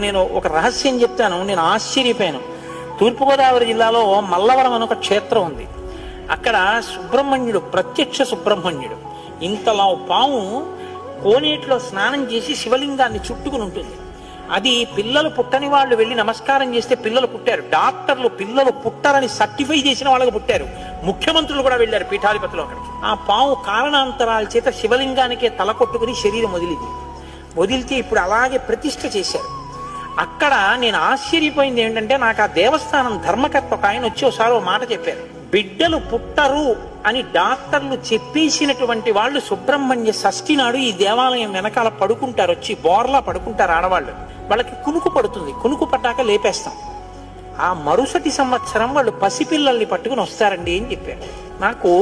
నేను ఒక రహస్యం చెప్తాను. నేను ఆశ్చర్యపోయాను. తూర్పుగోదావరి జిల్లాలో మల్లవరం అని ఒక క్షేత్రం ఉంది. అక్కడ సుబ్రహ్మణ్యుడు, ప్రత్యక్ష సుబ్రహ్మణ్యుడు, ఇంతలా పాము కోనేటిలో స్నానం చేసి శివలింగాన్ని చుట్టుకుని ఉంటుంది. అది పిల్లలు పుట్టని వాళ్ళు వెళ్ళి నమస్కారం చేస్తే పిల్లలు పుట్టారు. డాక్టర్లు పిల్లలు పుట్టారని సర్టిఫై చేసిన వాళ్ళకి పుట్టారు. ముఖ్యమంత్రులు కూడా వెళ్ళారు పీఠాధిపతులు అక్కడికి. ఆ పాము కారణాంతరాల చేత శివలింగానికే తల కొట్టుకుని శరీరం వదిలితే ఇప్పుడు అలాగే ప్రతిష్ఠ చేశారు. అక్కడ నేను ఆశ్చర్యపోయింది ఏంటంటే, నాకు ఆ దేవస్థానం ధర్మకర్త ఒక ఆయన వచ్చి ఒకసారి ఓ మాట చెప్పారు. బిడ్డలు పుట్టరు అని డాక్టర్లు చెప్పేసినటువంటి వాళ్ళు సుబ్రహ్మణ్య షష్ఠి నాడు ఈ దేవాలయం వెనకాల పడుకుంటారు, వచ్చి బోర్లా పడుకుంటారు ఆడవాళ్ళు. వాళ్ళకి కునుకు పడుతుంది, కునుకు పడ్డాక లేపేస్తాం. ఆ మరుసటి సంవత్సరం వాళ్ళు పసిపిల్లల్ని పట్టుకుని వస్తారండి అని చెప్పారు. నాకు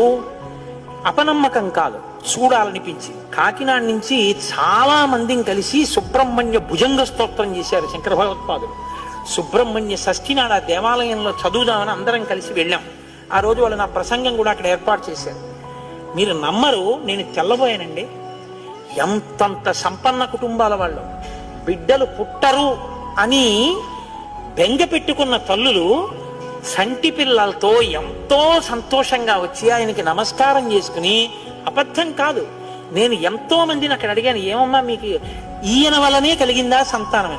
అపనమ్మకం కాదు, చూడాలనిపించి కాకినాడ నుంచి చాలా మందిని కలిసి సుబ్రహ్మణ్య భుజంగ స్తోత్రం చేశారు శంకర భగవత్పాదులు. సుబ్రహ్మణ్య షష్ఠి నాడు ఆ దేవాలయంలో చదువుదామని అందరం కలిసి వెళ్ళాం. ఆ రోజు వాళ్ళు నా ప్రసంగం కూడా అక్కడ ఏర్పాటు చేశారు. మీరు నమ్మరు, నేను తెల్లబోయానండి. ఎంతంత సంపన్న కుటుంబాల వాళ్ళు బిడ్డలు పుట్టరు అని బెంగ పెట్టుకున్న తల్లులు సంటి పిల్లలతో ఎంతో సంతోషంగా వచ్చి ఆయనకి నమస్కారం చేసుకుని, అబద్ధం కాదు, నేను ఎంతో మందిని అక్కడ అడిగాను, ఏమమ్మా మీకు ఈయన వల్లనే కలిగిందా సంతానం అని.